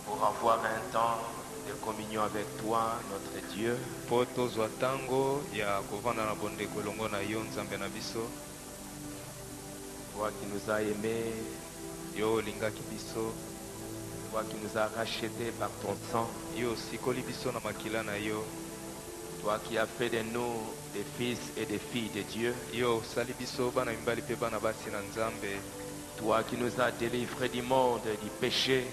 Pour avoir un temps de communion avec toi, notre Dieu. Toi qui nous as aimés, toi qui nous as rachetés par ton sang, toi qui as fait de nous des fils et des filles de Dieu, toi qui nous as délivrés du monde et du péché,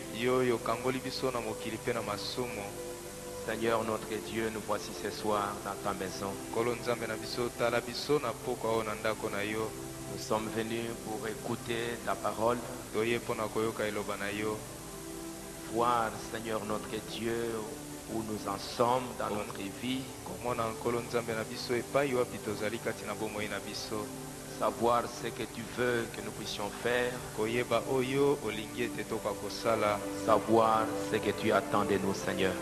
Seigneur notre Dieu, nous voici ce soir dans ta maison. Nous sommes venus pour écouter ta parole. Voir, Seigneur notre Dieu, où nous en sommes dans notre vie. Savoir ce que tu veux que nous puissions faire. Savoir ce que tu attends de nous, Seigneur.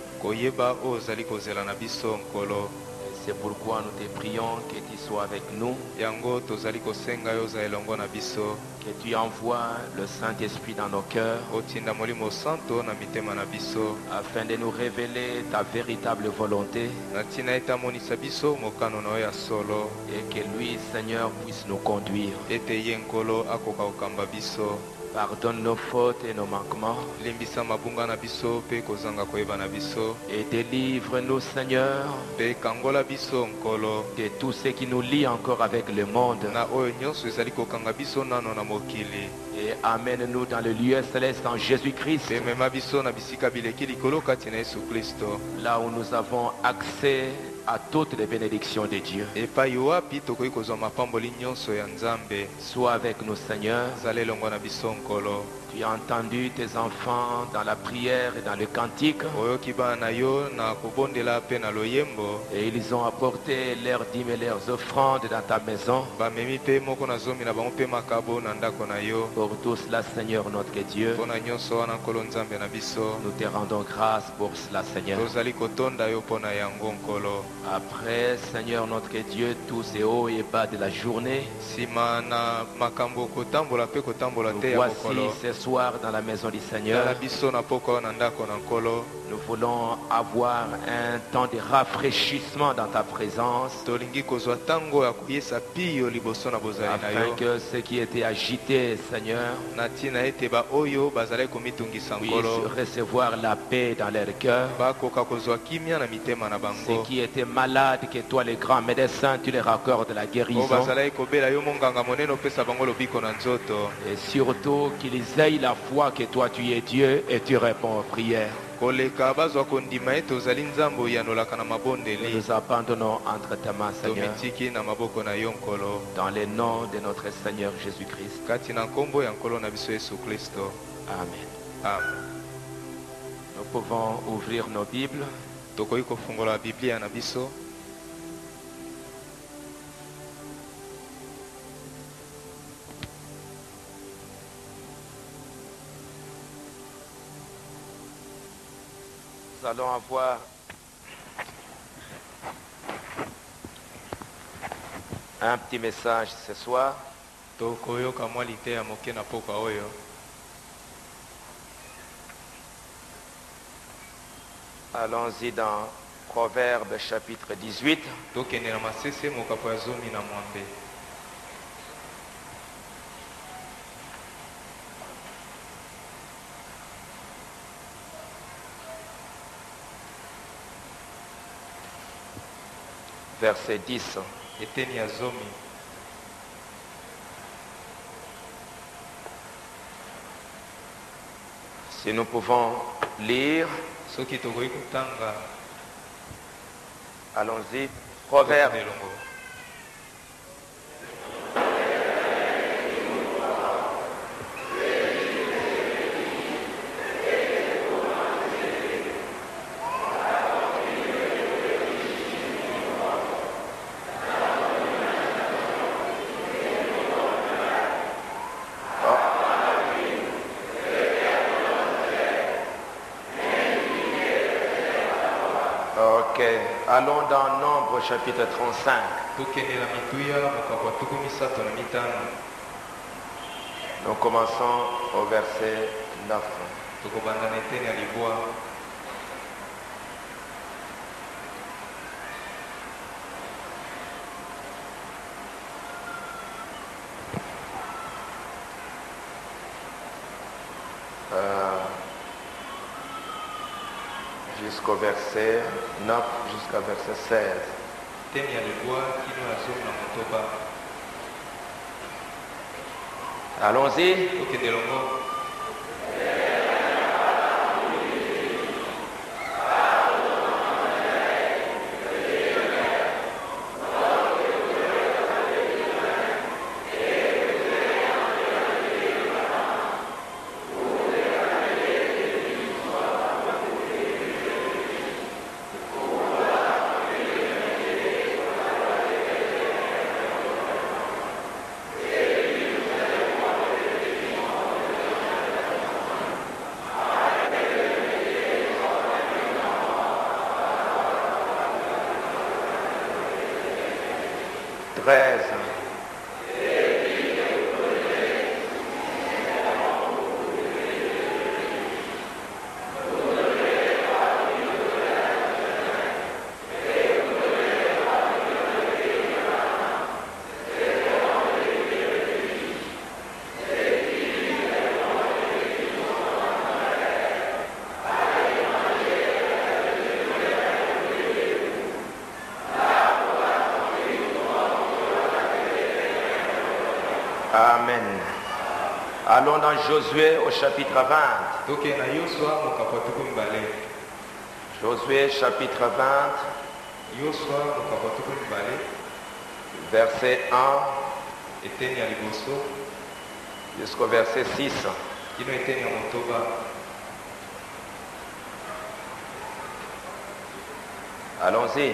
C'est pourquoi nous te prions que tu sois avec nous. Que tu envoies le Saint-Esprit dans nos cœurs. Afin de nous révéler ta véritable volonté. Et que lui, Seigneur, puisse nous conduire. Pardonne nos fautes et nos manquements. Et délivre-nous, Seigneur, de tout ce qui nous lie encore avec le monde. Et amène-nous dans le lieu céleste en Jésus-Christ. Là où nous avons accès à toutes les bénédictions de Dieu. Sois avec nous, Seigneur. Tu as entendu tes enfants dans la prière et dans le cantique. Et ils ont apporté leurs dîmes et leurs offrandes dans ta maison. Pour tout cela, Seigneur notre Dieu, nous te rendons grâce pour cela, Seigneur. Après, Seigneur notre Dieu, tous ces hauts et bas de la journée, voici ce soir dans la maison du Seigneur. Nous voulons avoir un temps de rafraîchissement dans ta présence. Afin que ce qui était agité, Seigneur, puisse recevoir la paix dans leur cœur. Ceux qui étaient malades, que toi, les grands médecins, tu leur accordes la guérison. Et surtout qu'ils aient la foi que toi, tu es Dieu et tu réponds aux prières. Nous nous abandonnons entre ta main, Seigneur, dans le nom de notre Seigneur Jésus-Christ. Amen. Nous pouvons ouvrir nos Bibles. Nous allons avoir un petit message ce soir. Allons-y dans Proverbes chapitre 18. Verset 10. Si nous pouvons lire. Allons-y. Proverbe. Allons dans Nombre chapitre 35. Nous commençons au verset 9. Jusqu'au verset 9, jusqu'à verset 16. Allons-y. Amen. Allons dans Josué au chapitre 20. Josué chapitre 20. Verset 1 jusqu'au verset 6. Allons-y.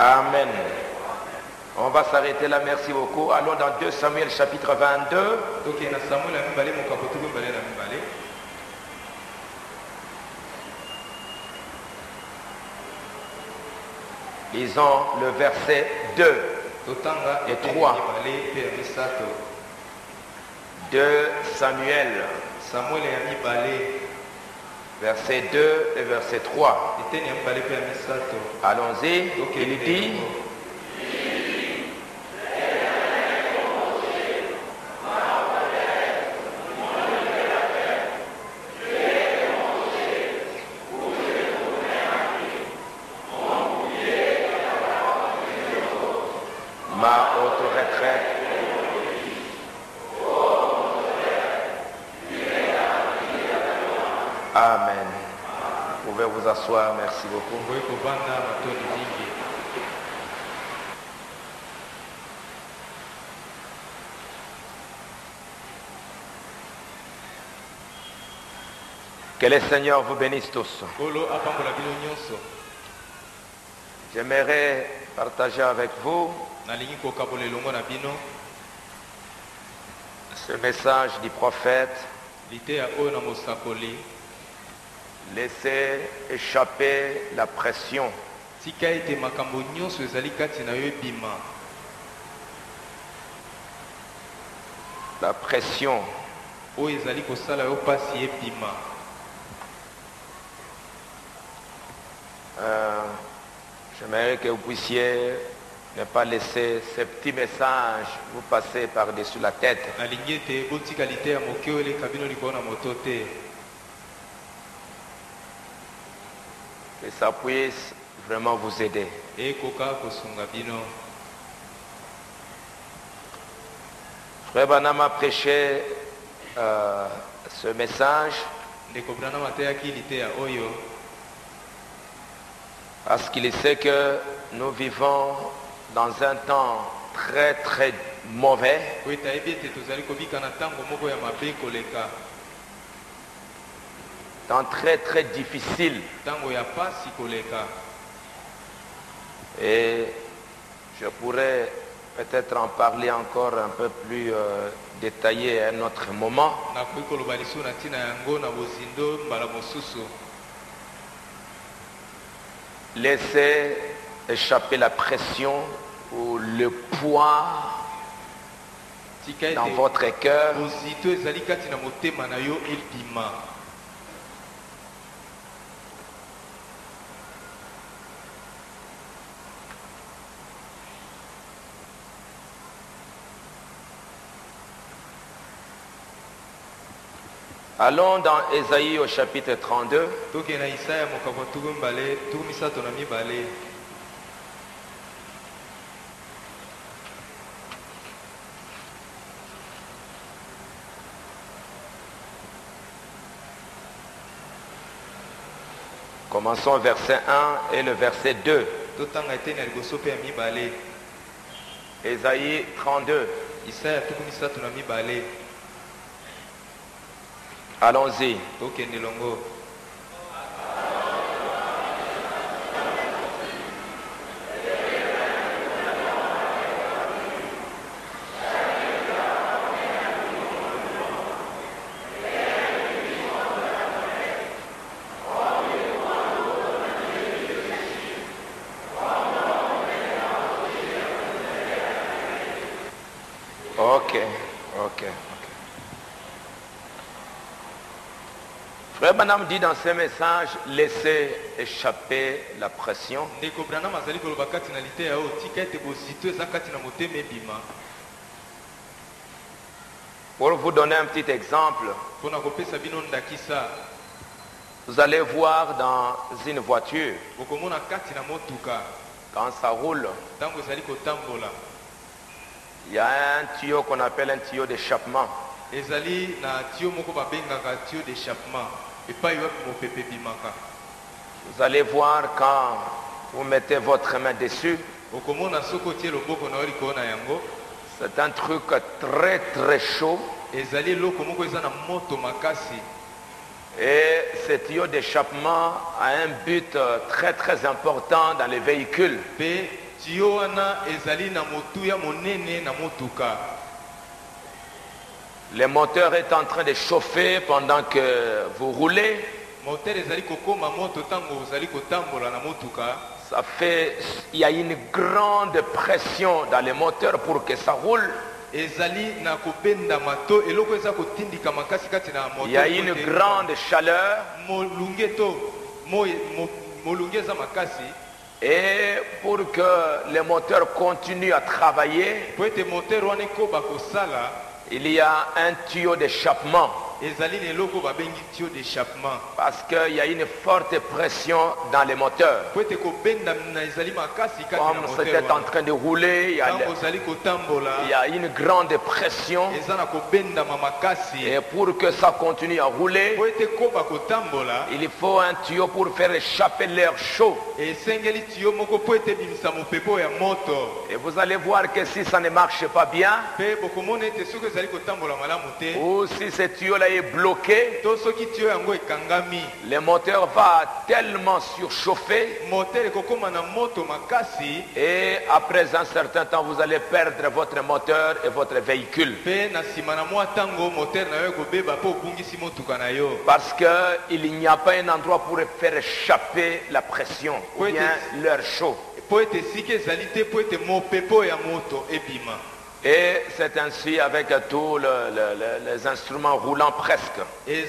Amen. On va s'arrêter là, merci beaucoup. Allons dans 2 Samuel chapitre 22. Lisons le verset 2 et 3. 2 Samuel. Verset 2 et verset 3. Allons-y. Il dit: ma haute retraite. Amen. Vous pouvez vous asseoir, merci beaucoup. Que le Seigneur vous bénisse tous. J'aimerais partager avec vous ce message du prophète. Laissez échapper la pression. La pression J'aimerais que vous puissiez ne pas laisser ces petits messages vous passer par-dessus la tête. Que ça puisse vraiment vous aider. Frère Branham a prêché ce message parce qu'il sait que nous vivons dans un temps très très mauvais. Temps très très difficile. Et je pourrais peut-être en parler encore un peu plus détaillé à un autre moment. Laissez échapper la pression ou le poids dans votre cœur. Allons dans Ésaïe au chapitre 32. Commençons verset 1 et le verset 2. Ésaïe 32. Allons-y. Ok. Frère Branham dit dans ce message, laissez échapper la pression. Pour vous donner un petit exemple, vous allez voir dans une voiture, quand ça roule, il y a un tuyau qu'on appelle un tuyau d'échappement. Vous allez voir quand vous mettez votre main dessus, c'est un truc très très chaud. Et ce tuyau d'échappement a un but très très important dans les véhicules. Le moteur est en train de chauffer pendant que vous roulez. Ça fait, il y a une grande pression dans le moteur pour que ça roule. Il y a une grande chaleur. Et pour que le moteur continue à travailler, il y a un tuyau d'échappement. Parce qu'il y a une forte pression dans les moteurs. Comme c'était en train de rouler, il y a une grande pression. Et pour que ça continue à rouler, il faut un tuyau pour faire échapper l'air chaud. Et vous allez voir que si ça ne marche pas bien, ou si ce tuyau-là est bloqué, le moteur va tellement surchauffer et après un certain temps vous allez perdre votre moteur et votre véhicule, parce qu'il n'y a pas un endroit pour faire échapper la pression ou bien l'air chaud. Et c'est ainsi avec tous les instruments roulants presque. Il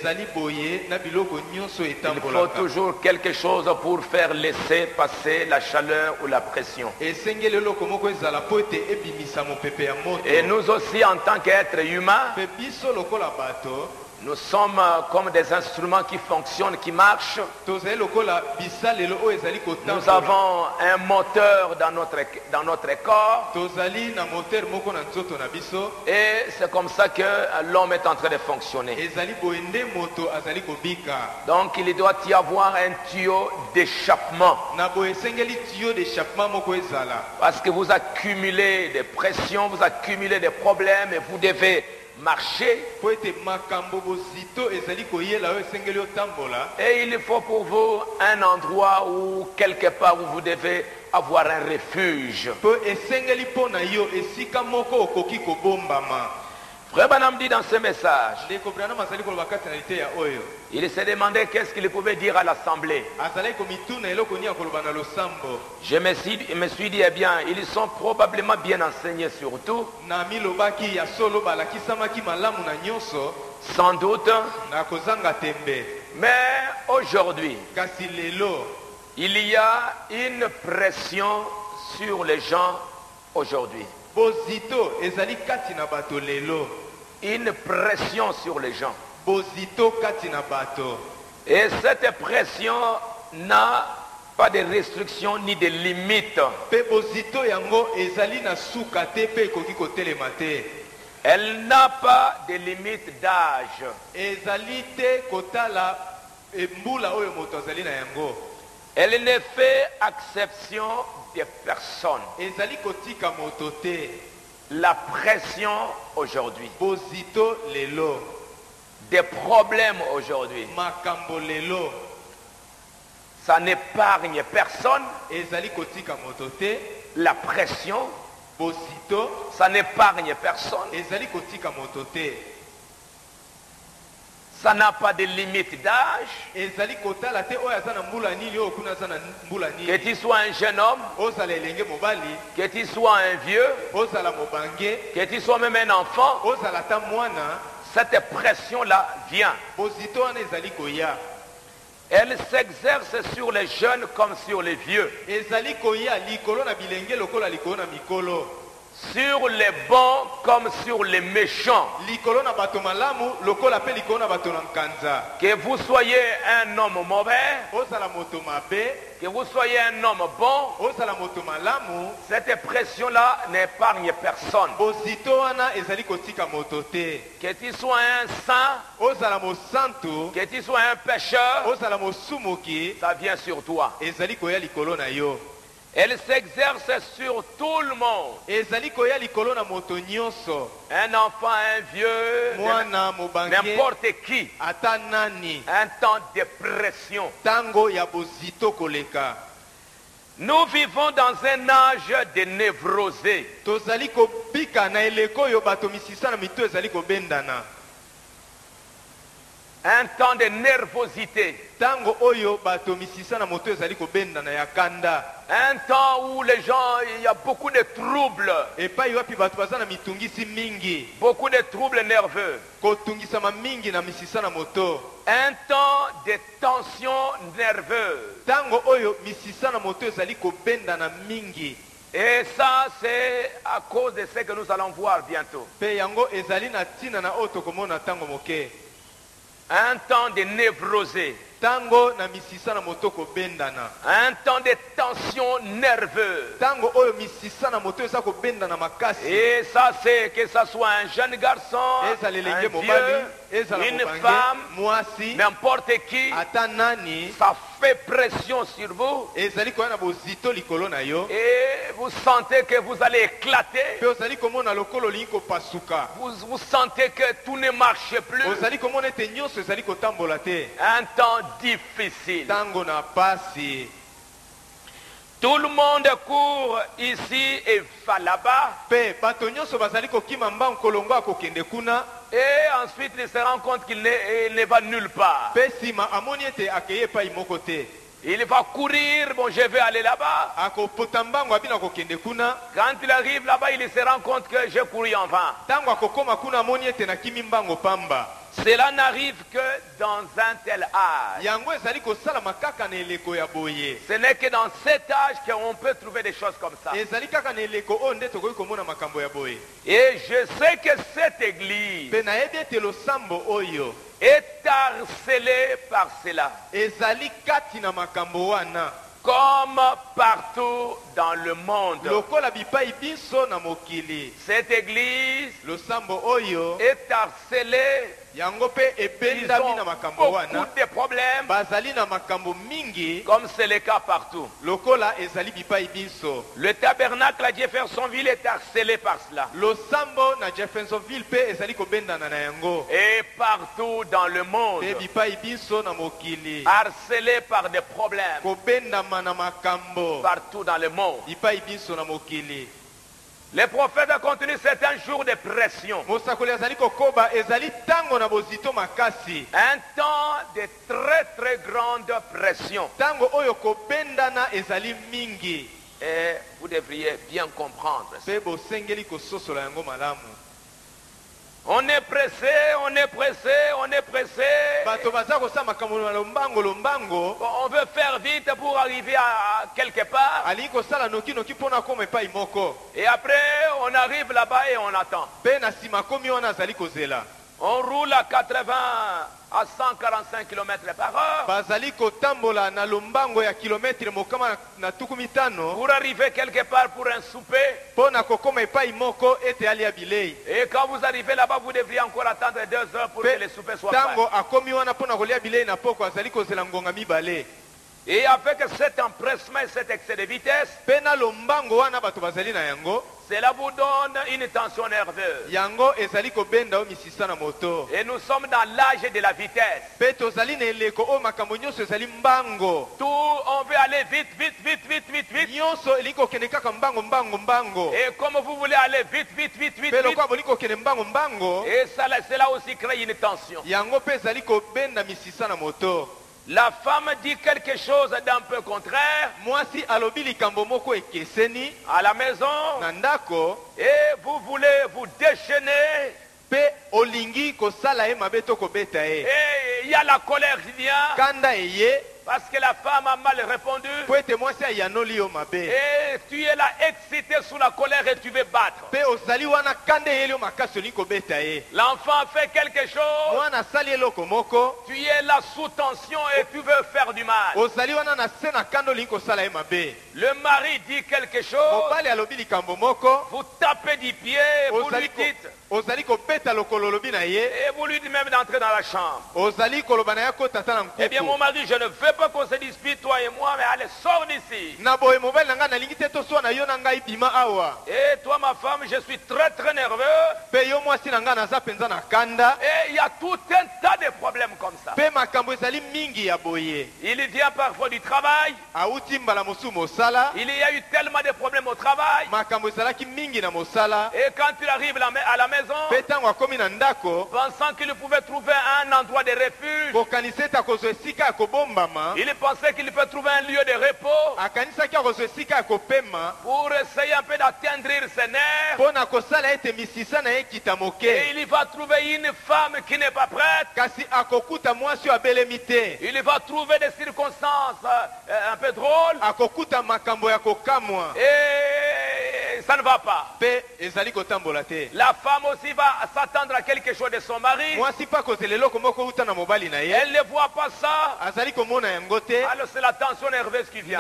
faut toujours quelque chose pour faire laisser passer la chaleur ou la pression. Et nous aussi en tant qu'êtres humains, nous sommes comme des instruments qui fonctionnent, qui marchent. Nous avons un moteur dans notre corps. Et c'est comme ça que l'homme est en train de fonctionner. Donc il doit y avoir un tuyau d'échappement. Parce que vous accumulez des pressions, vous accumulez des problèmes et vous devez marcher. Et il faut pour vous un endroit où quelque part où vous devez avoir un refuge. Frère Branham dit dans ce message, il s'est demandé qu'est-ce qu'il pouvait dire à l'assemblée. Je me suis dit, eh bien, ils sont probablement bien enseignés surtout. Sans doute. Mais aujourd'hui, il y a une pression sur les gens aujourd'hui. Une pression sur les gens. Et cette pression n'a pas de restrictions ni de limites. Elle n'a pas de limite d'âge. Elle ne fait exception des personnes. La pression aujourd'hui, des problèmes aujourd'hui, ça n'épargne personne. La pression, ça n'épargne personne. Ça n'a pas de limite d'âge. Que tu sois un jeune homme, que tu sois un vieux, que tu sois même un enfant, cette pression-là vient. Elle s'exerce sur les jeunes comme sur les vieux. Sur les bons comme sur les méchants. Que vous soyez un homme mauvais, que vous soyez un homme bon, cette pression-là n'épargne personne. Que tu sois un saint, que tu sois un pécheur, ça vient sur toi. Elle s'exerce sur tout le monde. Un enfant, un vieux, n'importe qui. Un temps de pression. Nous vivons dans un âge de névrosé. Un temps de nervosité. Un temps où les gens, il y a beaucoup de troubles. Beaucoup de troubles nerveux. Un temps de tension nerveuse. Et ça, c'est à cause de ce que nous allons voir bientôt. Un temps de névrosé. Un temps de tension nerveuse. Et ça, c'est que ça soit un jeune garçon, un vieux, une femme, n'importe qui, ça fait pression sur vous. Et vous sentez que vous allez éclater. Vous sentez que tout ne marche plus. Un temps difficile. Tout le monde court ici et va là-bas. Et ensuite il se rend compte qu'il ne va nulle part. Il va courir, bon je vais aller là-bas. Quand il arrive là-bas, il se rend compte que j'ai couru en vain. Cela n'arrive que dans un tel âge. Ce n'est que dans cet âge qu'on peut trouver des choses comme ça. Et je sais que cette église est harcelée par cela. Comme partout dans le monde. Cette église est harcelée. Ils ont beaucoup de problèmes, comme c'est le cas partout. Le tabernacle à Jeffersonville est harcelé par cela. Et partout dans le monde, harcelé par des problèmes. Partout dans le monde. Les prophètes ont continué, c'est un jour de pression. Un temps de très très grande pression. Et vous devriez bien comprendre. On est pressé, on est pressé, on est pressé. On veut faire vite pour arriver à quelque part. Et après, on arrive là-bas et on attend. On roule à 80 à 145 km par heure. Pour arriver quelque part pour un souper. Et quand vous arrivez là-bas, vous devriez encore attendre 2 heures pour que le souper soit prêt. Et avec cet empressement et cet excès de vitesse, cela vous donne une tension nerveuse. Et nous sommes dans l'âge de la vitesse. Tout, on veut aller vite, vite, vite, vite, vite, vite. Et comme vous voulez aller vite, vite, vite, vite, vite. Et cela aussi crée une tension. La femme dit quelque chose d'un peu contraire à la maison et vous voulez vous déchaîner. Et il y a la colère qui vient. Parce que la femme a mal répondu. Et tu es là excité sous la colère et tu veux battre. L'enfant fait quelque chose. Tu es là sous tension et tu veux faire du mal. Le mari dit quelque chose. Vous tapez du pied et vous lui dites. Et vous lui dites même d'entrer dans la chambre. Eh bien mon mari, je ne veux pas qu'on se dispute toi et moi, mais allez, sors d'ici. Et toi ma femme, je suis très très nerveux. Et il y a tout un tas de problèmes comme ça. Il vient parfois du travail. Il y a eu tellement de problèmes au travail. Et quand il arrive à la maison, pensant qu'il pouvait trouver un endroit de refuge, il pensait qu'il peut trouver un lieu de repos pour essayer un peu d'attendrir ses nerfs. Et il va trouver une femme qui n'est pas prête. Il va trouver des circonstances un peu drôles. Et ça ne va pas. La femme aussi va s'attendre à quelque chose de son mari. Elle ne voit pas ça. Alors c'est la tension nerveuse qui vient.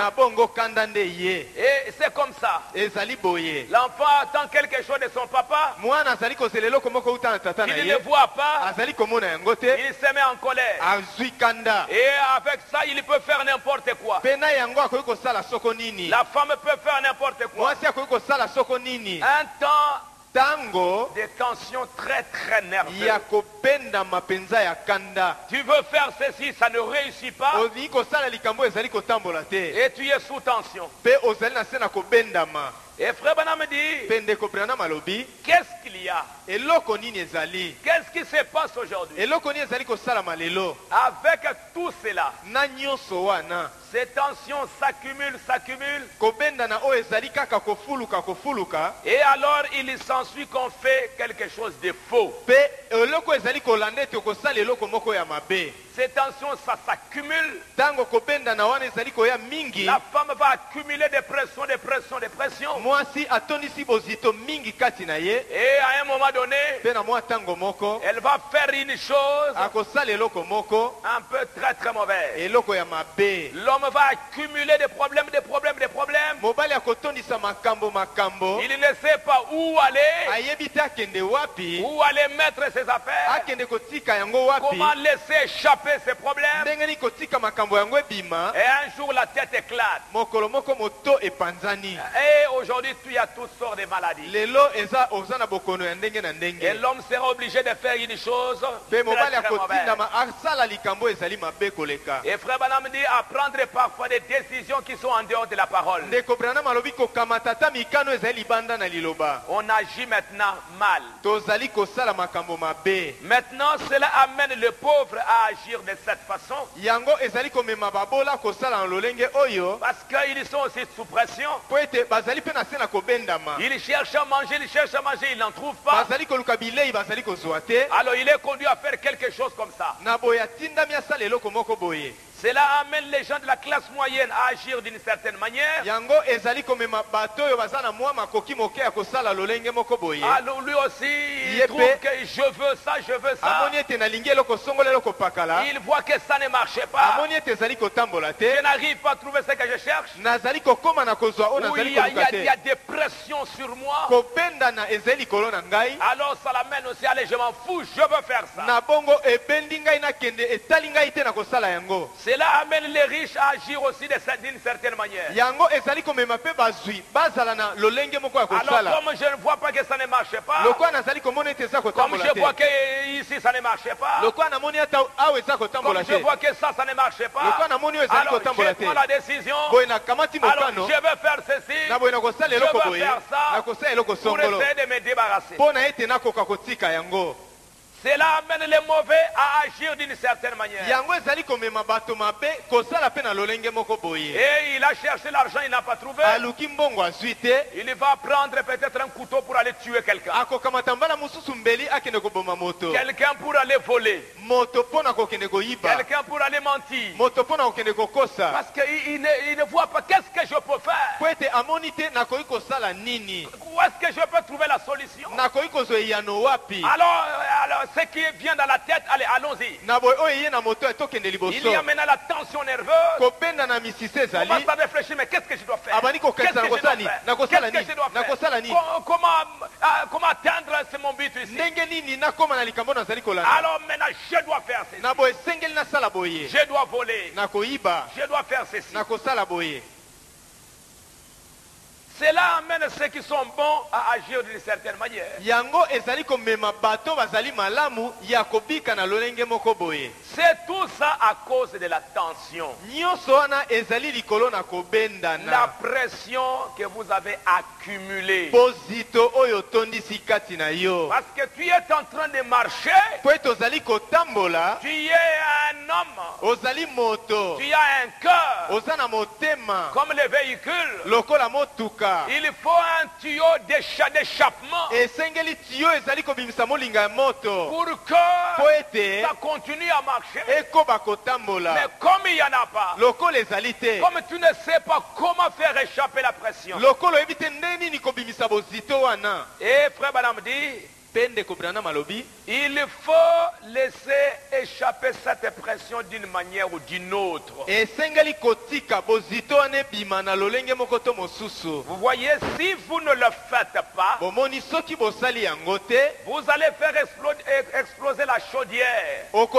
Et c'est comme ça. L'enfant attend quelque chose de son papa. Il ne voit pas. Il se met en colère. Et avec ça, il peut faire n'importe quoi. La femme peut faire n'importe quoi. Un temps des tensions très très nerveuses. Tu veux faire ceci, ça ne réussit pas. Et tu es sous tension. Et frère Branham dit, qu'est-ce qu'il y a? Qu'est-ce qui se passe aujourd'hui? Avec tout cela, ces tensions s'accumulent. Et alors il s'ensuit qu'on fait quelque chose de faux. Ces tensions, ça s'accumule. La femme va accumuler des pressions. Et à un moment donné, elle va faire une chose un peu très mauvaise. L'homme va accumuler des problèmes. Il ne sait pas où aller mettre ses affaires, comment laisser échapper ses problèmes. Et un jour la tête éclate. Et aujourd'hui il y a toutes sortes de maladies. Et l'homme sera obligé de faire une chose très mauvaise. Et frère Branham dit à prendre parfois des décisions qui sont en dehors de la parole. On agit maintenant mal. Maintenant cela amène le pauvre à agir de cette façon. Parce qu'ils sont aussi sous pression. Ils cherchent à manger, ils n'en trouvent pas. Alors il est conduit à faire quelque chose comme ça. Cela amène les gens de la classe moyenne à agir d'une certaine manière. Alors lui aussi, il trouve que je veux ça. Il voit que ça ne marche pas. Je n'arrive pas à trouver ce que je cherche. Il y a des pressions sur moi. Alors ça l'amène aussi à aller, je m'en fous, je veux faire ça. Cela amène les riches à agir aussi d'une certaine manière. Alors comme je ne vois pas que ça ne marche pas, comme je vois que ici ça ne marche pas, comme je vois que ça ne marche pas, alors je prends la décision, alors je veux faire ceci, je veux faire ça, pour essayer de me débarrasser. Cela amène les mauvais à agir d'une certaine manière. Et il a cherché l'argent, il n'a pas trouvé. Il va prendre peut-être un couteau pour aller tuer quelqu'un. Quelqu'un pour aller voler. Quelqu'un pour aller mentir. Parce qu'il ne voit pas qu'est-ce que je peux faire. Où est-ce que je peux trouver la solution? Alors ce qui vient dans la tête, allez, allons-y. Il y a maintenant la tension nerveuse. On commence à réfléchir, mais qu'est-ce que je dois faire? Qu'est-ce que je dois faire? Comment atteindre mon but ici? Alors maintenant, je dois faire ceci. Je dois voler. Je dois faire ceci. Cela amène ceux qui sont bons à agir d'une certaine manière. C'est tout ça à cause de la tension. La pression que vous avez accumulée. Parce que tu es en train de marcher. Tu es un homme. Tu as un cœur. Comme le véhicule. Il faut un tuyau d'échappement pour que ça continue à marcher. Mais comme il n'y en a pas, comme tu ne sais pas comment faire échapper la pression, et frère Branham dit, il faut laisser échapper cette pression d'une manière ou d'une autre. Vous voyez, si vous ne le faites pas, vous allez faire exploser la chaudière. Vous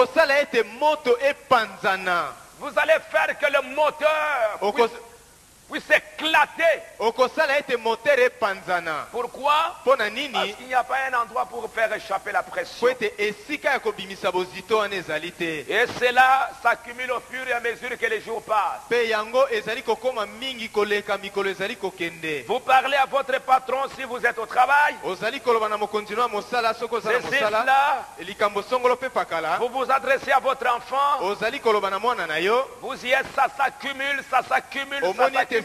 allez faire que le moteur puisse éclater. Pourquoi? Parce qu'il n'y a pas un endroit pour faire échapper la pression. Et cela s'accumule au fur et à mesure que les jours passent. Vous parlez à votre patron si vous êtes au travail. C'est cela. Vous vous adressez à votre enfant. Vous y êtes, ça s'accumule, ça s'accumule, ça s'accumule.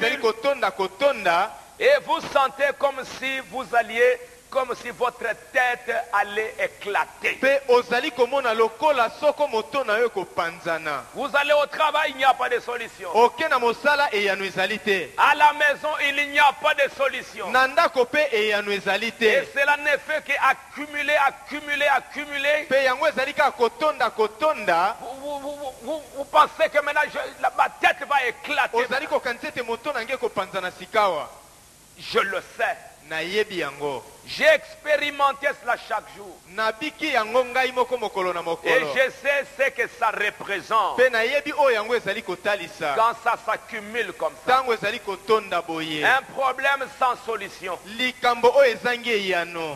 Et vous sentez comme si vous alliez, comme si votre tête allait éclater. Vous allez au travail, il n'y a pas de solution. À la maison, il n'y a pas de solution. Et cela ne fait qu'accumuler, accumuler, accumuler. Vous pensez que maintenant ma tête va éclater. Je le sais. J'ai expérimenté cela chaque jour. Et je sais ce que ça représente. Quand ça s'accumule comme ça. Un problème sans solution.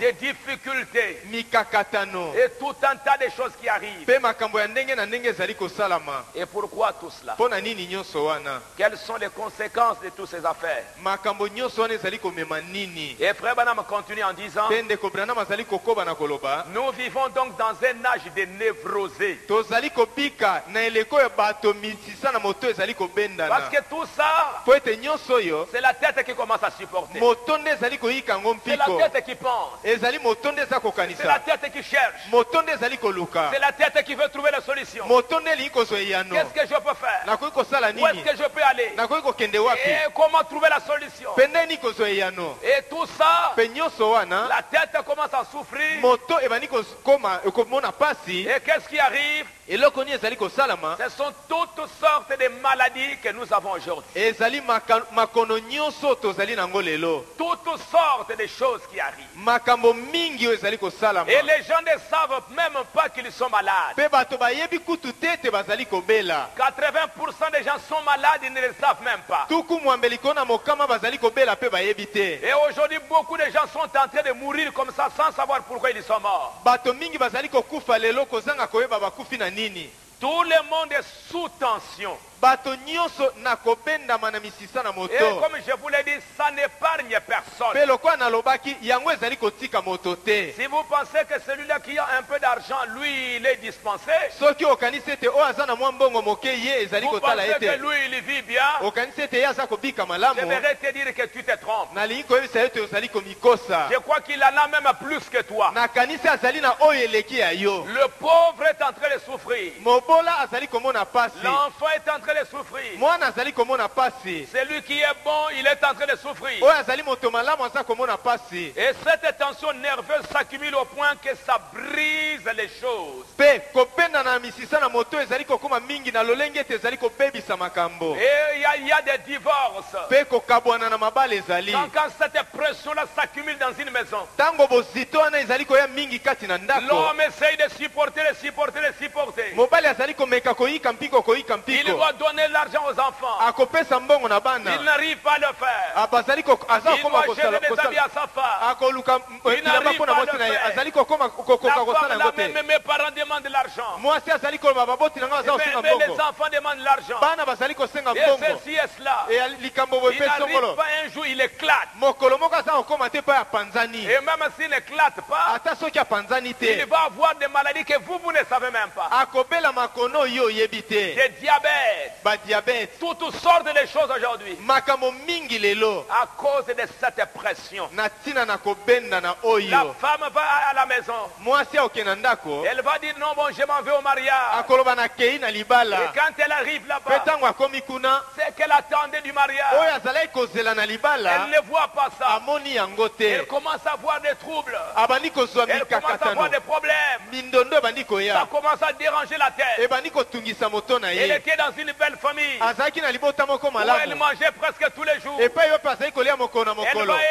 Des difficultés. Et tout un tas de choses qui arrivent. Et pourquoi tout cela? Quelles sont les conséquences de toutes ces affaires? Et Frère Branham continue en disant, nous vivons donc dans un âge de névrosés. Parce que tout ça, c'est la tête qui commence à supporter. C'est la tête qui pense. C'est la tête qui cherche. C'est la tête qui veut trouver la solution. Qu'est-ce que je peux faire? Où est-ce que je peux aller? Et comment trouver la solution? Et tout ça, la tête commence à souffrir. Et qu'est-ce qui arrive? Ce sont toutes sortes de maladies que nous avons aujourd'hui. Toutes sortes de choses qui arrivent. Et les gens ne savent même pas qu'ils sont malades. 80% des gens sont malades, ils ne le savent même pas. Et aujourd'hui, beaucoup de gens sont en train de mourir comme ça sans savoir pourquoi ils sont morts. Tout le monde est sous tension. Et comme je vous l'ai dit, ça n'épargne personne. Si vous pensez que celui-là qui a un peu d'argent, lui, il est dispensé. Vous pensez que lui, il vit bien. Je vais te dire que tu te trompes. Je crois qu'il en a même plus que toi. Le pauvre est en train de souffrir. L'enfant est en train de souffrir. Celui qui est bon, il est en train de souffrir. Et cette tension nerveuse s'accumule au point que ça brise les choses. Et il y a des divorces. Quand cette pression-là s'accumule dans une maison, l'homme essaye de supporter. Il doit donner l'argent aux enfants. Il n'arrive pas à le faire. Il doit acheter des habits à sa femme. Il n'arrive pas à le faire. La femme, mes parents demandent de l'argent. Mais les enfants demandent l'argent. Et ceci et cela. Il n'arrive pas un jour, il éclate. Et même s'il n'éclate pas, il va avoir des maladies que vous ne savez même pas. Des diabètes. Toutes sortes de choses aujourd'hui. À cause de cette pression. La femme va à la maison. Elle va dire non, bon, je m'en vais au mariage. Et quand elle arrive là-bas, c'est qu'elle attendait du mariage. Elle ne voit pas ça. Elle commence à avoir des troubles. Elle commence à avoir des problèmes. Ça commence à déranger la tête. Elle était dans une belle famille où elle mangeait presque tous les jours. Elle va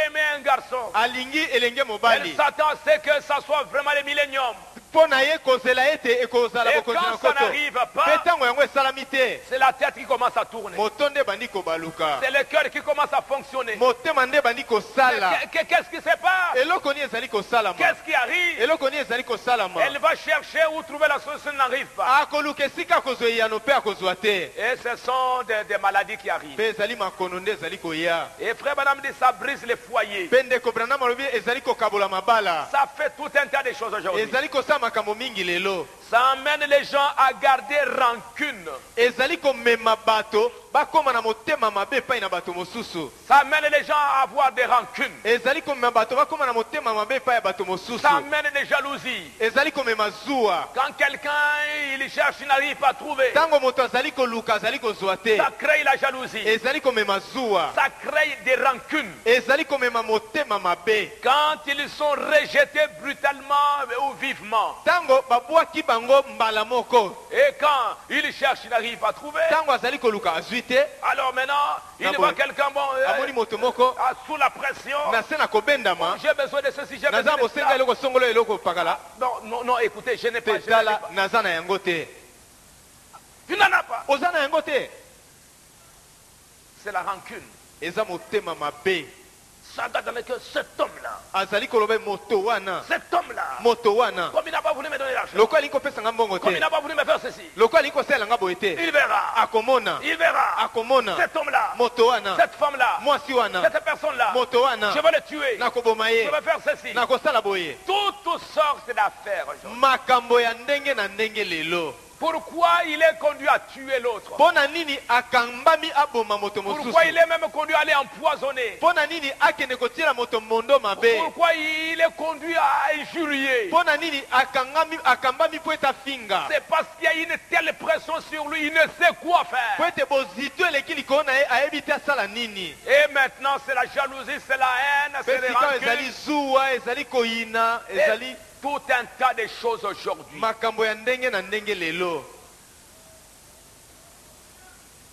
aimer un garçon. Elle s'attend à ce que ça soit vraiment le millénium. Et quand ça n'arrive pas, c'est la tête qui commence à tourner. C'est le cœur qui commence à fonctionner. Qu'est-ce qui se passe? Qu'est-ce qui arrive? Elle va chercher où trouver la solution, n'arrive pas. Et ce sont des maladies qui arrivent. Et frère Branham dit ça brise les foyers. Ça fait tout un tas de choses aujourd'hui. Ça amène les gens à garder rancune. Ça amène les gens à avoir des rancunes. Ça amène des jalousies. Quand quelqu'un il cherche, il n'arrive pas à trouver. Ça crée la jalousie. Ça crée des rancunes. Quand ils sont rejetés brutalement ou vivement. Et quand il cherche, il n'arrive pas à trouver. Alors maintenant, il voit quelqu'un sous la pression. J'ai besoin de ceci, j'ai besoin de cela. Non, écoutez, je n'ai pas. Tu n'en as pas. C'est la rancune. Ça doit dans le cœur, cet homme-là. Cet homme-là. Comme il n'a pas voulu me donner l'argent. Comme il n'a pas voulu me faire ceci. Il verra. Il verra. Cet homme-là. Cette femme-là. Cette personne-là. Je vais le tuer. Je vais faire ceci. Toutes sortes d'affaires. Pourquoi il est conduit à tuer l'autre? Pourquoi il est même conduit à aller empoisonner? Pourquoi il est conduit à injurier? C'est parce qu'il y a une telle pression sur lui, il ne sait quoi faire. Et maintenant c'est la jalousie, c'est la haine, c'est les rancunes. Tout un tas de choses aujourd'hui.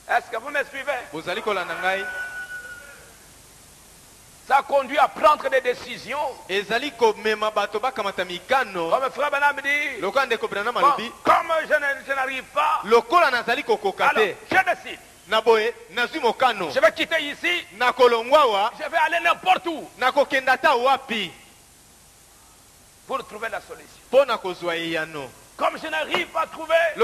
Est-ce que vous me suivez? Ça conduit à prendre des décisions. Comme frère Branham dit, comme je n'arrive pas, alors je décide. Je vais quitter ici. Je vais aller n'importe où. Pour trouver la solution. Comme je n'arrive pas à trouver, je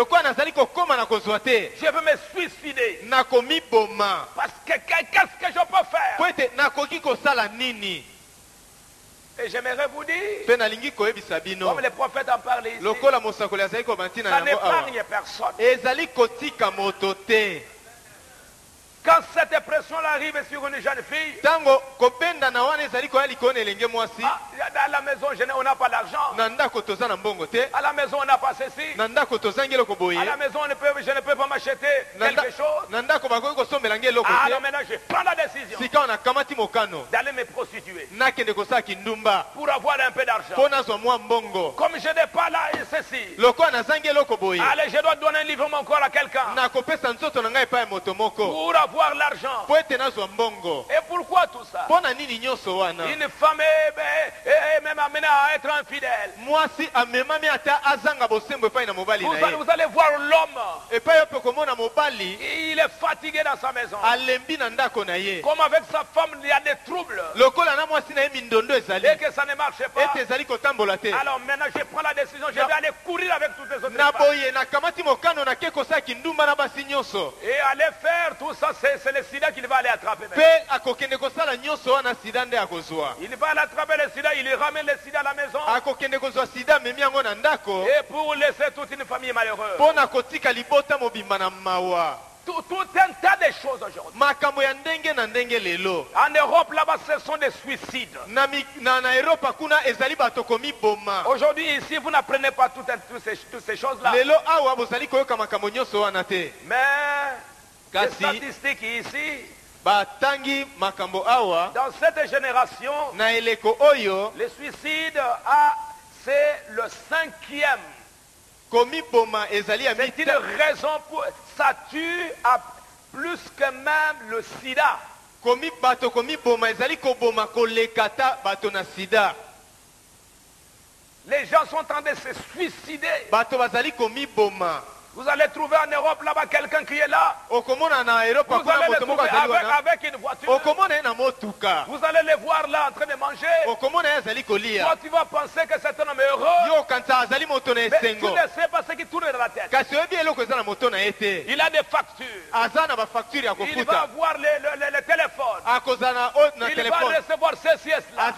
veux me suicider. Parce que qu'est-ce que je peux faire? Et j'aimerais vous dire, comme les prophètes en parlent ici, ça n'épargne personne. Quand cette pression arrive sur une jeune fille, à la maison on n'a pas d'argent, à la maison on n'a pas ceci, à la maison je ne peux pas m'acheter quelque chose. Alors maintenant je prends la décision d'aller me prostituer pour avoir un peu d'argent. Comme je n'ai pas là ceci, allez, je dois donner un livrement encore à quelqu'un pour avoir l'argent. Et pourquoi tout ça? Une femme est même amenée à être infidèle. Vous allez voir l'homme, il est fatigué dans sa maison. Comme avec sa femme il y a des troubles et que ça ne marche pas. Alors maintenant je prends la décision, je vais aller courir avec toutes les autres femmes. Et aller faire tout ça, c'est le sida qu'il va aller attraper. Il va aller attraper le sida, il ramène le sida à la maison. Et pour laisser toute une famille malheureuse. Tout un tas de choses aujourd'hui. En Europe, là-bas, ce sont des suicides. Aujourd'hui, ici, vous n'apprenez pas toutes ces choses-là. Mais les statistiques ici, dans cette génération, le suicide, c'est le 5e. C'est une raison pour... Ça tue à plus que même le sida. Les gens sont en train de se suicider. Vous allez trouver en Europe là-bas quelqu'un qui est là. Vous allez le trouver avec une voiture. Vous allez les voir là en train de manger. Toi tu vas penser que c'est un homme heureux. Mais tu ne sais pas ce qui tourne dans la tête. Il a des factures. Il va avoir le téléphone. Il va recevoir ceci et cela.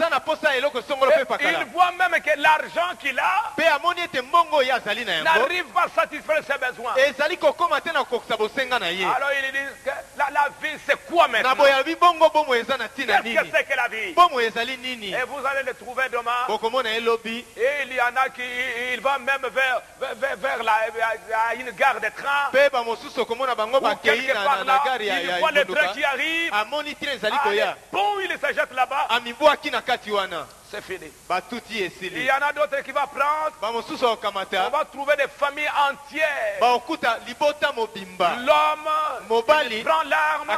Il voit même que l'argent qu'il a n'arrive pas à satisfaire ses besoins. Alors il dit que la vie c'est quoi maintenant? Qu'est-ce que c'est que la vie? Et vous allez le trouver demain. Et il y en a qui il va même vers une gare de train. Ou quelque part là, il voit le train qui arrive. Bon, il se jette là-bas. C'est fini. Il y en a d'autres qui vont prendre. On va trouver des familles entières. L'homme prend l'arme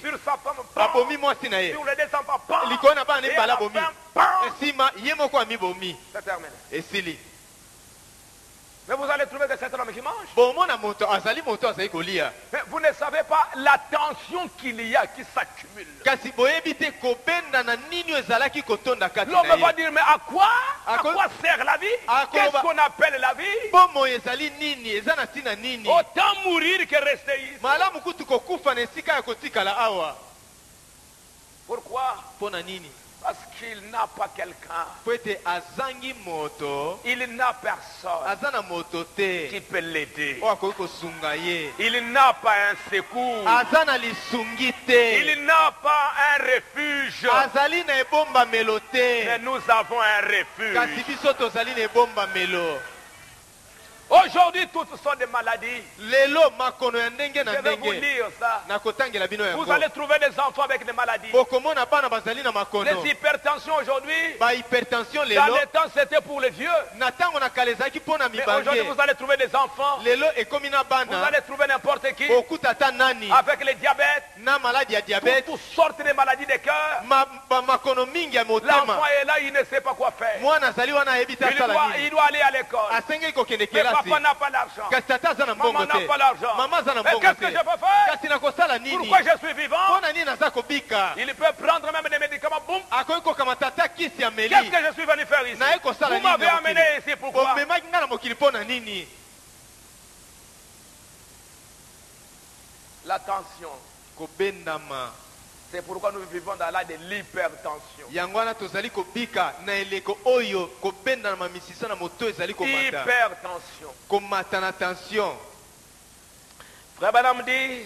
sur sa femme, sur les deux enfants, c'est terminé. Mais vous allez trouver que c'est un homme qui mange. Mais vous ne savez pas la tension qu'il y a qui s'accumule. L'homme va dire, mais à quoi sert la vie? Qu'est-ce qu'on appelle la vie? Autant mourir que rester ici. Pourquoi? Parce qu'il n'a pas quelqu'un. Il n'a personne qui peut l'aider. Il n'a pas un secours. Il n'a pas un refuge. Mais nous avons un refuge. Aujourd'hui, toutes sortes de maladies. Je vais vous lire ça. Vous allez trouver des enfants avec des maladies. Les hypertensions aujourd'hui, dans les temps c'était pour les vieux. Mais aujourd'hui vous allez trouver des enfants. Vous allez trouver n'importe qui avec le diabète, toutes sortes de maladies de cœur. L'enfant est là, il ne sait pas quoi faire. Il doit aller à l'école. Papa n'a pas l'argent. Maman n'a pas l'argent. Mais qu'est-ce que je peux faire? Pourquoi je suis vivant? Il peut prendre même des médicaments. Boum. Qu'est-ce que je suis venu faire ici? Vous m'avez amené ici pourquoi? La tension. C'est pourquoi nous vivons dans l'âge de l'hypertension. Hypertension. Frère Branham dit,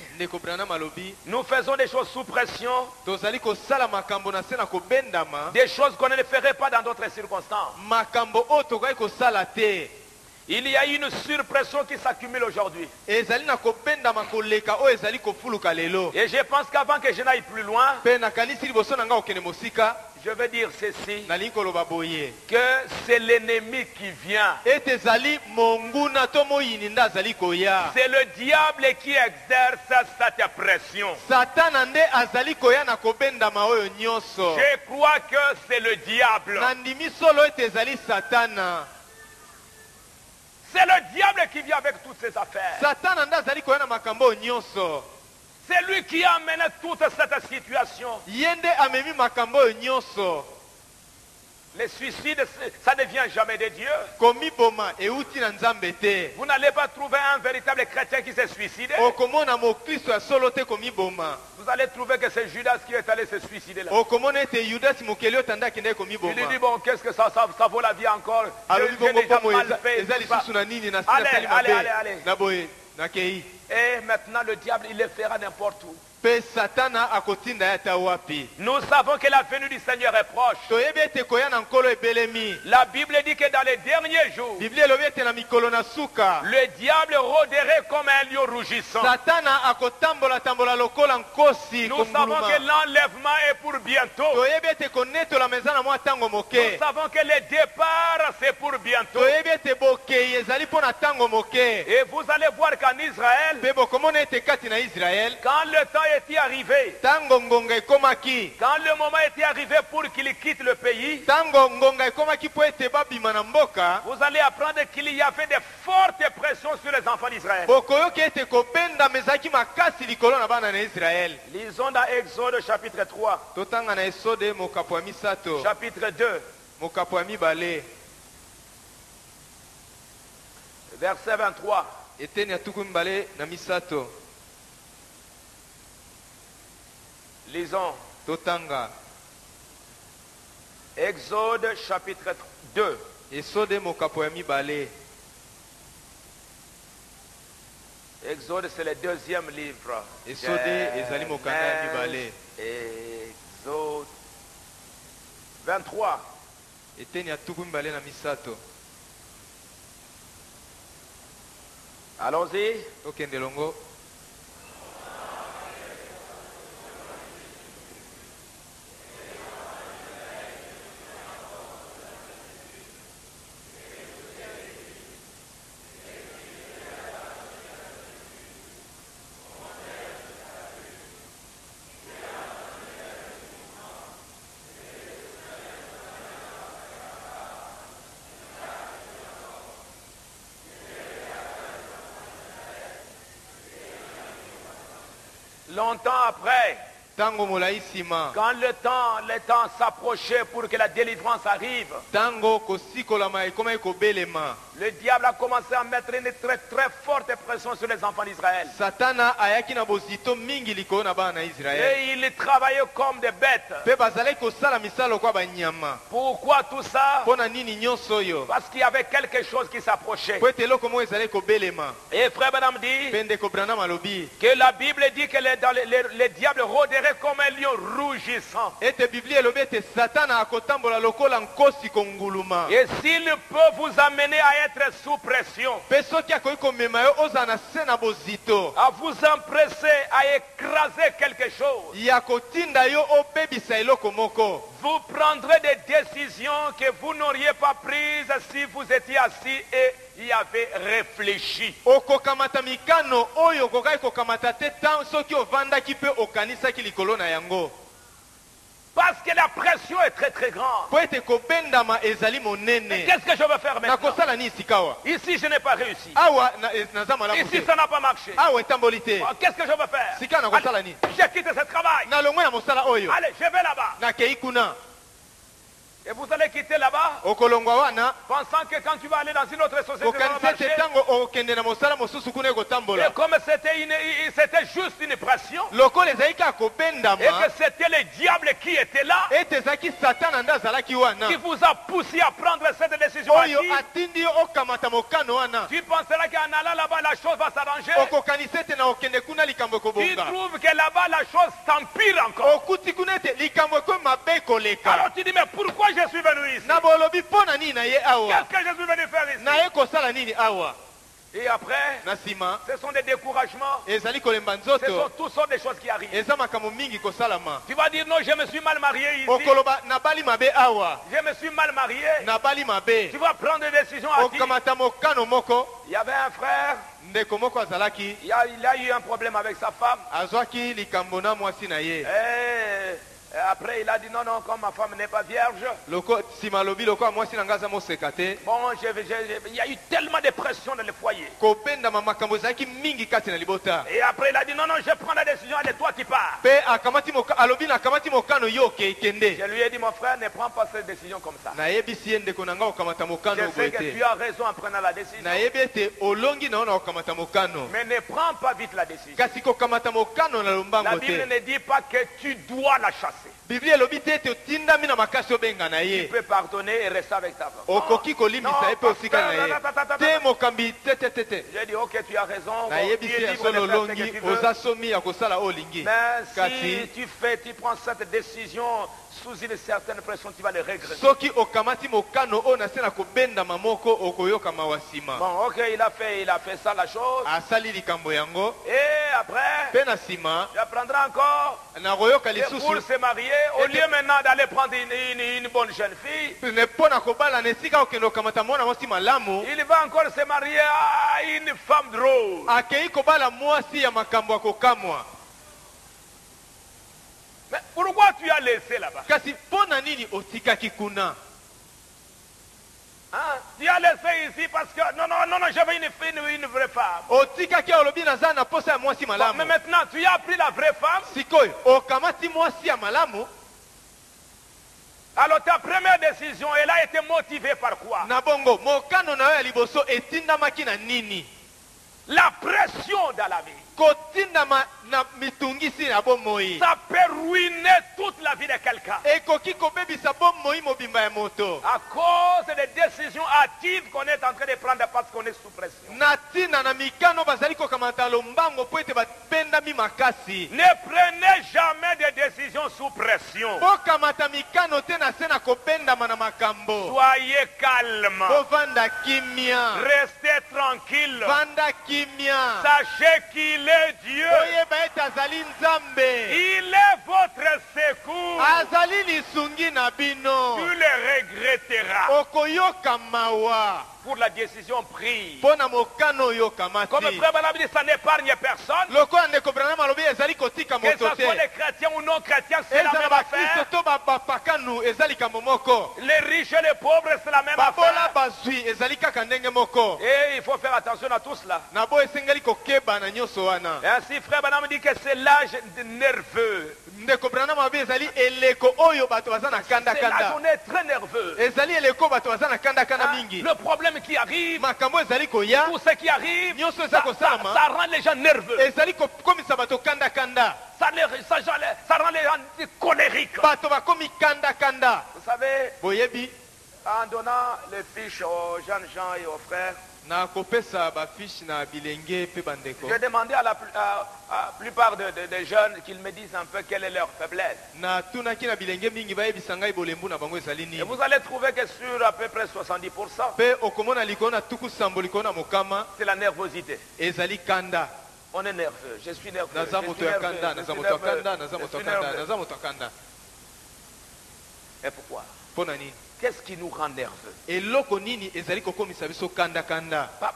nous faisons des choses sous pression, des choses qu'on ne ferait pas dans d'autres circonstances. Il y a une surpression qui s'accumule aujourd'hui. Et je pense qu'avant que je n'aille plus loin, je vais dire ceci, que c'est l'ennemi qui vient. C'est le diable qui exerce cette pression. Je crois que c'est le diable. C'est le diable qui vient avec toutes ces affaires. C'est lui qui a amené toute cette situation. Les suicides, ça ne vient jamais de Dieu. Vous n'allez pas trouver un véritable chrétien qui s'est suicidé. Vous allez trouver que c'est Judas qui est allé se suicider là. Il lui dit, bon, qu'est-ce que ça vaut la vie encore? J'ai déjà mal fait. Allez. Et maintenant le diable, il le fera n'importe où. Nous savons que la venue du Seigneur est proche. La Bible dit que dans les derniers jours, le diable rôderait comme un lion rougissant. Nous savons que l'enlèvement est pour bientôt. Nous savons que le départ c'est pour bientôt. Et vous allez voir qu'en Israël, Quand le temps était arrivé, quand le moment était arrivé pour qu'il quitte le pays, vous allez apprendre qu'il y avait de fortes pressions sur les enfants d'Israël. Lisons dans Exode chapitre 3. Chapitre 2. Verset 23. Lisons. Exode chapitre 2. Exode, c'est le deuxième livre. Exode 23. Allons-y. Longtemps après, quand le temps s'approchait pour que la délivrance arrive, le diable a commencé à mettre une très très forte pression sur les enfants d'Israël. Et ils travaillaient comme des bêtes. Pourquoi tout ça? Parce qu'il y avait quelque chose qui s'approchait. Et Frère Branham dit que la Bible dit que le diable rôderait comme un lion rougissant. Et s'il peut vous amener à être sous pression, à vous empresser à écraser quelque chose, vous prendrez des décisions que vous n'auriez pas prises si vous étiez assis et y avez réfléchi. Parce que la pression est très très grande. Mais qu'est-ce que je veux faire maintenant? Ici je n'ai pas réussi. Ici ça n'a pas marché. Qu'est-ce que je veux faire? Allez, j'ai quitté ce travail. Allez, je vais là-bas. Et vous allez quitter là-bas pensant que quand tu vas aller dans une autre société, ça va marcher. Et comme c'était juste une pression, et que c'était le diable qui était là, qui vous a poussé à prendre cette décision. Tu penseras qu'en allant là-bas la chose va s'arranger. Tu trouves que là-bas la chose s'empire encore. Alors tu dis, mais pourquoi je suis venu ici? Qu'est-ce que je suis venu faire ici? Et après, ce sont des découragements. Ce sont toutes sortes de choses qui arrivent. Tu vas dire, non, je me suis mal marié ici. Je me suis mal marié. Tu vas prendre des décisions à dire. Il y avait un frère. Il a eu un problème avec sa femme. Et après il a dit non, comme ma femme n'est pas vierge. Bon, il y a eu tellement de pression dans le foyer. Et après il a dit non, je prends la décision, c'est toi qui pars. Je lui ai dit, mon frère, ne prends pas cette décision comme ça. Je sais que tu as raison en prenant la décision. Mais ne prends pas vite la décision. La Bible ne dit pas que tu dois la chasser. Tu peux pardonner et rester avec ta femme. J'ai dit ok, tu as raison. Mais si tu prends cette décision, sous une certaine pression, tu vas le regretter. Bon, ok, il a fait ça la chose. Et après, tu apprendras encore que pour se marier, au lieu maintenant d'aller prendre une bonne jeune fille, il va encore se marier à une femme drôle. Mais pourquoi tu as laissé là-bas? Hein? Tu as laissé ici parce que non, j'avais une vraie femme. Bon, mais maintenant tu as pris la vraie femme. Alors ta première décision, elle a été motivée par quoi? La pression dans la vie. Ça peut ruiner toute la vie de quelqu'un. À cause des décisions hâtives qu'on est en train de prendre parce qu'on est sous pression. Ne prenez jamais de décisions sous pression. Soyez calme. Restez tranquille. Sachez qu'il est Dieu. Il est votre secours. Tu le regretteras pour la décision prise. Comme Frère Branham dit, ça n'épargne personne. Que ce soit les chrétiens ou non chrétiens, c'est la même affaire. Les riches et les pauvres, c'est la même affaire. Et il faut faire attention à tout cela. Et ainsi, Frère Branham dit que c'est l'âge nerveux. C'est l'âge où on est très nerveux. Le problème qui arrive, tout ce qui arrive, ça rend les gens nerveux. Ça rend les gens colériques. Vous savez, en donnant les fiches aux jeunes gens et aux frères, j'ai demandé à la plupart des jeunes qu'ils me disent un peu quelle est leur faiblesse. Et vous allez trouver que sur à peu près 70%, c'est la nervosité. On est nerveux, je suis nerveux. Et pourquoi? Qu'est-ce qui nous rend nerveux?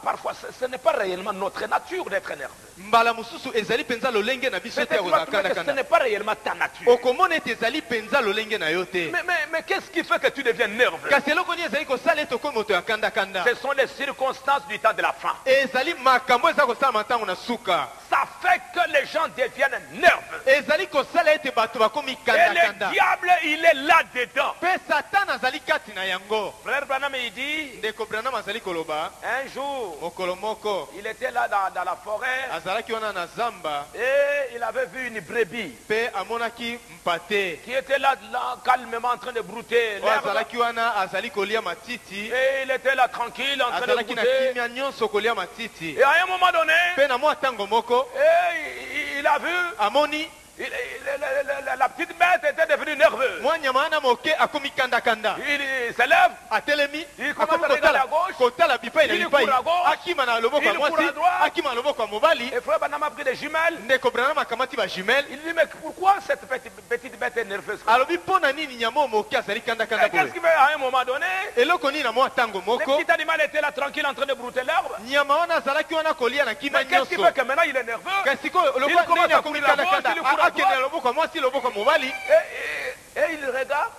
Parfois, ce n'est pas réellement notre nature d'être nerveux. Ce n'est pas réellement ta nature. Mais qu'est-ce qui fait que tu deviens nerveux? Ce sont les circonstances du temps de la fin. Ça fait que les gens deviennent nerveux. Et le diable, il est là-dedans. Frère Branham, il dit, un jour, il était là dans la forêt et il avait vu une brebis qui était là calmement en train de brouter l'herbe. Et il était là tranquille en train de brouter. Et à un moment donné, il a vu la petite bête était devenue nerveuse. Il s'élève, il commence à regarder à gauche, il court à gauche, il court à droite. Et Frère Branham a pris des jumelles. Il dit, mais pourquoi cette petite bête est nerveuse? Qu'est-ce qui fait à un moment donné? Le petit animal était là tranquille en train de brouter l'herbe. Mais qu'est-ce qui fait que maintenant il est nerveux? Il commence à courir à gauche, il court à droite. Et il regarde,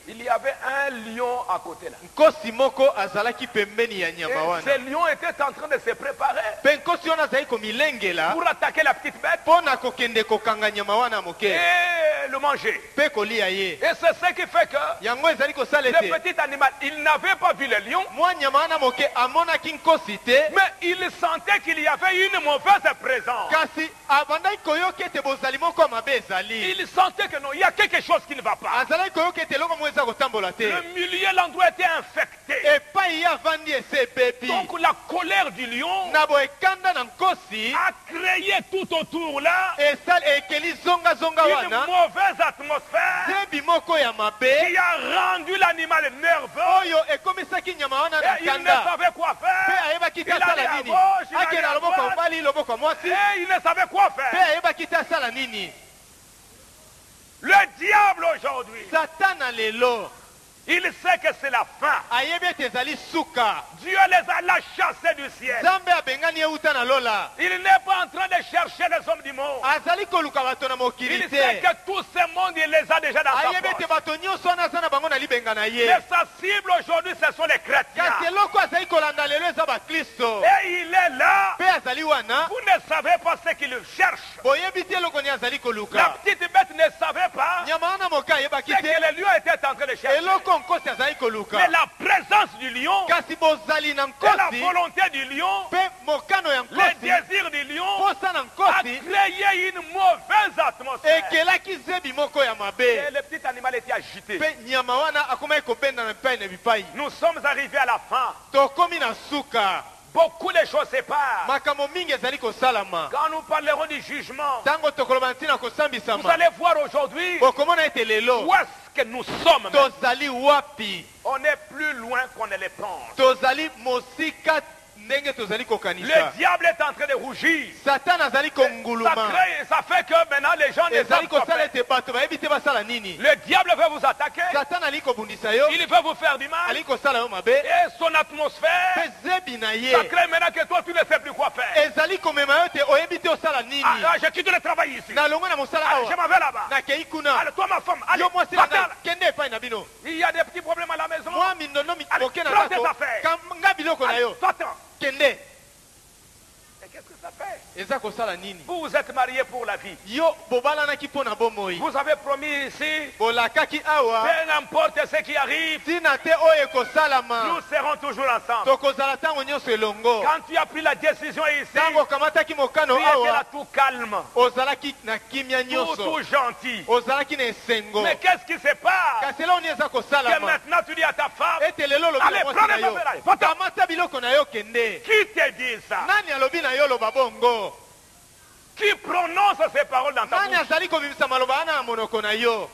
il y avait un lion à côté là. Et ce lion était en train de se préparer pour attaquer la petite bête et le manger. Et c'est ce qui fait que le petit animal, il n'avait pas vu le lion, mais il sentait qu'il y avait une mauvaise présence. Il sentait que non, il y a quelque chose chose qui ne va pas. Le milieu, l'endroit était infecté. Donc la colère du lion a créé tout autour là une mauvaise atmosphère qui a rendu l'animal nerveux. Et il ne savait quoi faire. Il allait à gauche, il allait à droite, et il ne savait quoi faire. Le diable aujourd'hui, il sait que c'est la fin. Dieu les a chassés du ciel. Il n'est pas en train de chercher les hommes du monde. Il sait que tout ce monde, il les a déjà dans sa poche. Mais sa cible aujourd'hui, ce sont les chrétiens. Et il est là. Vous ne savez pas ce qu'il cherche. La petite bête ne savait pas ce que le lion était en train de chercher. Mais la présence du lion, et la volonté du lion, les désirs du lion a créé une mauvaise atmosphère. Et le petit animal était agité. Nous sommes arrivés à la fin. Beaucoup de choses se passent. Quand nous parlerons du jugement, vous allez voir aujourd'hui où est-ce que nous sommes. On est plus loin qu'on ne le pense. Le diable est en train de rougir. Ça fait que maintenant les gens ne savent pas faire. Le diable veut vous attaquer. Il veut vous faire du mal. Et son atmosphère, ça crée maintenant que toi tu ne sais plus quoi faire. Je quitte le travail ici. Je m'en vais là-bas. Allez, toi ma femme, allez, il y a des petits problèmes à la maison. Allez, prends tes affaires. Va-t'en. Et qu'est-ce que ça fait? Vous vous êtes mariés pour la vie. Vous avez promis ici, peu n'importe ce qui arrive, nous serons toujours ensemble. Quand tu as pris la décision ici, tu étais là tout calme, tout gentil. Mais qu'est-ce qui se passe? Que maintenant tu dis à ta femme, allez, prends les affaires, qui te dit ça? Qui prononce ces paroles dans ta bouche?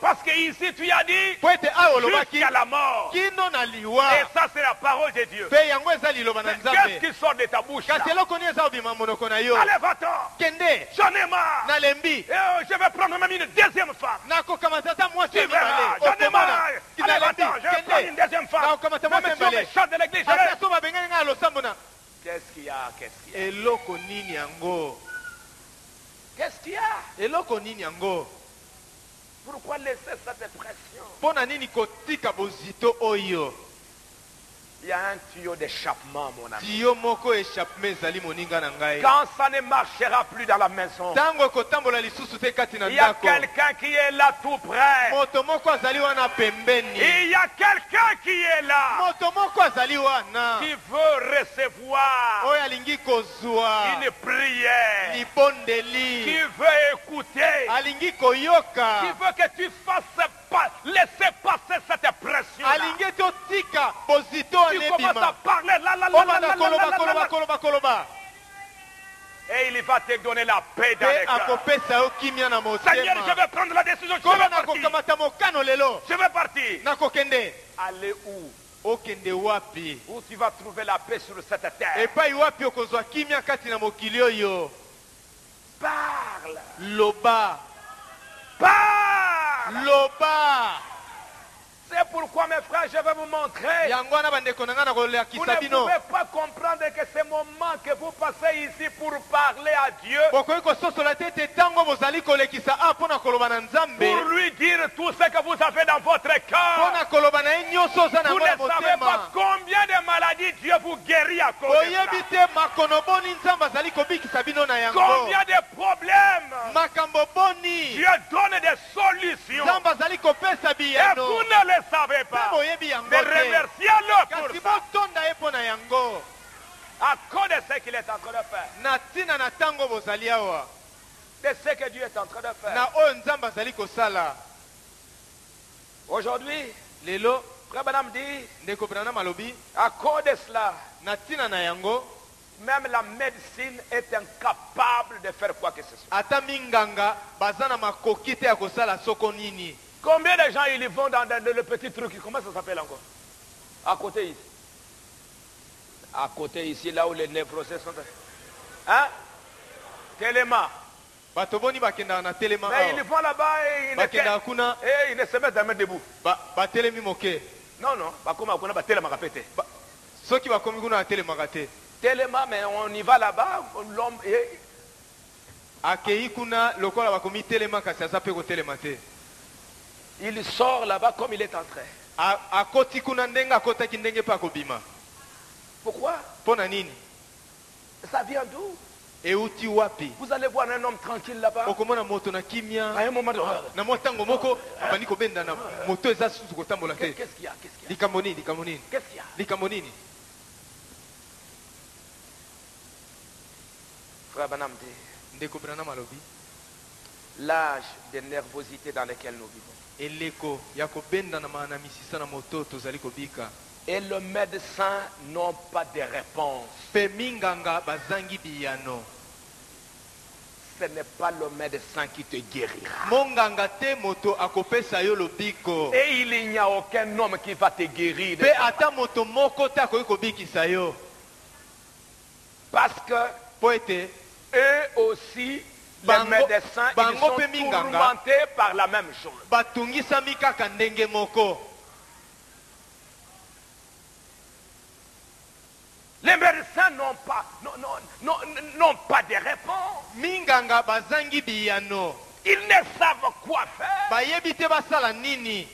Parce que ici tu as dit jusqu'à la mort. Et ça c'est la parole de Dieu. Qu'est-ce qui sort de ta bouche là? Allez, va-t'en. J'en ai marre. Je vais prendre même une deuxième femme. Tu verras, j'en ai marre. Allez, va-t'en, je vais prendre une deuxième femme. Même si on me chante de l'église, qu'est-ce qu'il y a? Qu'est-ce qu'il y a? Qu'est-ce qu'il y a? Pourquoi laisser cette pression? Il y a un tuyau d'échappement, mon ami. Quand ça ne marchera plus dans la maison, il y a quelqu'un qui est là tout près. Il y a quelqu'un qui est là, qui veut recevoir une prière, qui veut écouter, qui veut que tu fasses laisser passer cette pression. Tu commences à parler et il va te donner la paix dans les cœurs. Seigneur, je vais prendre la décision. Je vais partir. Aller où? Où tu vas trouver la paix sur cette terre. Parle. Parle. C'est pourquoi mes frères, je vais vous montrer. Vous ne pouvez pas comprendre que ce moment que vous passez ici pour parler à Dieu, pour lui dire tout ce que vous avez dans votre cœur. Vous ne savez pas combien de maladies Dieu vous guérit à cause de ça. Combien de problèmes Dieu donne des solutions. Et vous ne le savez pas. Mais remerciez-le pour ça. À cause de ce qu'il est en train de faire. De ce que Dieu est en train de faire. Aujourd'hui, lelo Frère Branham dit, ndeko Branham alobi à cause de cela, na tina na yango même la médecine est incapable de faire quoi que ce soit. ata minganga bazana makoki te ya kosala soko nini. Combien de gens ils vont dans le petit truc, comment ça s'appelle encore? À côté ici. À côté ici, là où les névrosés sont. Hein? Téléma. Batoboni bakenda na telema. Mais ils vont là-bas et ils ne se mettent jamais debout. Ba telemi moke. Non, non. Bakoma kuna ba telema kapete. Soki bakomi kuna telema kate. Téléma, mais on y va là-bas, l'homme akei kuna lokola bakomi telema kasi azape ko telema te. Il sort là-bas comme il est entré. Akoti kuna ndenga kotaki ndenge pa kobima. Pourquoi? Pona nini? Ça vient d'où? Euti wapi? Vous allez voir un homme tranquille là-bas. Okomona moto na kimia. À un moment de... Na motango moko abani ko benda na moto eza susu kotambola te. Qu'est-ce qu'il y a? Qu'est-ce qu'il y a? Likamoni, likamoni. Qu'est-ce qu'il y a? Likamoni. Frère Branham dit, ndeko Branham alobi, l'âge de nervosité dans lequel nous vivons. Eleko ya kobenda na maana misisa na moto tozali kobika. Et le médecin n'ont pas de réponse. Pe minganga bazangi biyano. Ce n'est pas le médecin qui te guérira. Monganga te moto akopesa yo lobiko. Et il n'y a aucun homme qui va te guérir. Pe ata moto moko te akoki kobikisa yo. Parce que poete eux aussi, les médecins, ils sont tourmentés par la même chose. Batungisami kaka ndenge moko. Les médecins n'ont pas de réponse. Minganga bazangi biyano. Ils ne savent quoi faire. Bayebite basala nini.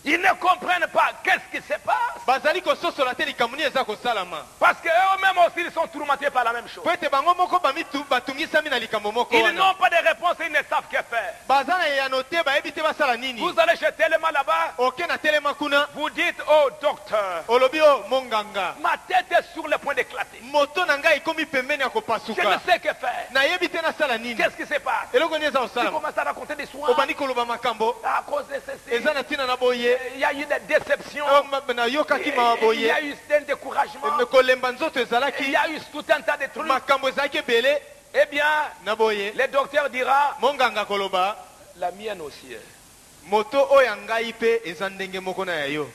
Ils ne comprennent pas qu'est-ce qui se passe. Parce qu'eux-mêmes aussi ils sont tourmentés par la même chose. Ils n'ont pas de réponse et ils ne savent que faire. Vous allez chez Téléma là-bas. Vous dites au docteur, ma tête est sur le point d'éclater. Je ne sais que faire. Qu'est-ce qui se passe? Il commence à raconter des soins. À cause de ceci. Il y a eu des déceptions. Il y a eu un découragement. Il y a eu tout un tas de trucs. Eh bien, le docteur dira, la mienne aussi. Moto oyangai pe ezandenge moko na yo.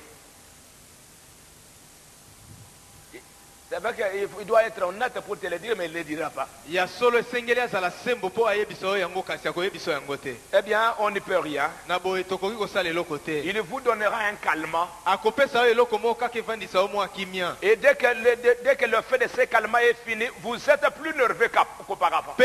C'est vrai qu'il doit être honnête pour te le dire, mais il ne le dira pas. Eh bien, on n'y peut rien. Il vous donnera un calmant. Et dès que le fait de ce calmant est fini, vous êtes plus nerveux qu'auparavant.